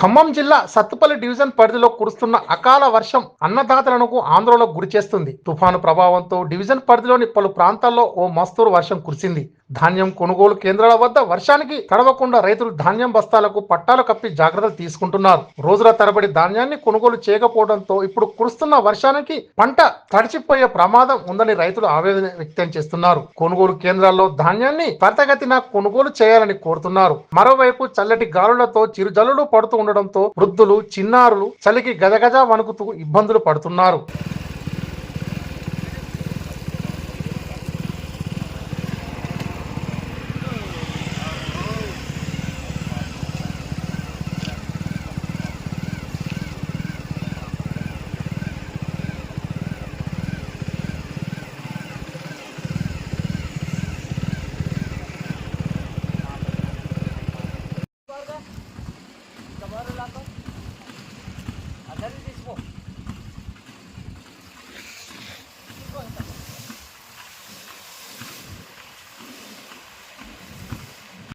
ఖమ్మం జిల్లా సత్తుపల్లి డివిజన్ పరిధిలో కురుస్తున్న అకాల వర్షం అన్నదాతలకు ఆందోళనకు గురి చేస్తుంది. తుఫాను ప్రభావంతో డివిజన్ పరిధిలోని పలు ప్రాంతాల్లో ఓ మస్తూరు వర్షం కురిసింది. ధాన్యం కొనుగోలు కేంద్రాల వద్ద వర్షానికి తడవకుండా రైతులు ధాన్యం బస్తాలకు పట్టాలు కప్పి జాగ్రత్తలు తీసుకుంటున్నారు. రోజుల తరబడి ధాన్యాన్ని కొనుగోలు చేయకపోవడంతో ఇప్పుడు కురుస్తున్న వర్షానికి పంట తడిచిపోయే ప్రమాదం ఉందని రైతులు ఆవేదన వ్యక్తం చేస్తున్నారు. కొనుగోలు కేంద్రాల్లో ధాన్యాన్ని త్వరితగతిన కొనుగోలు చేయాలని కోరుతున్నారు. మరోవైపు చల్లటి గాలులతో చిరుజల్లులు పడుతూ ఉండడంతో వృద్ధులు చిన్నారులు చలికి గజగజ వణుకుతూ ఇబ్బందులు పడుతున్నారు.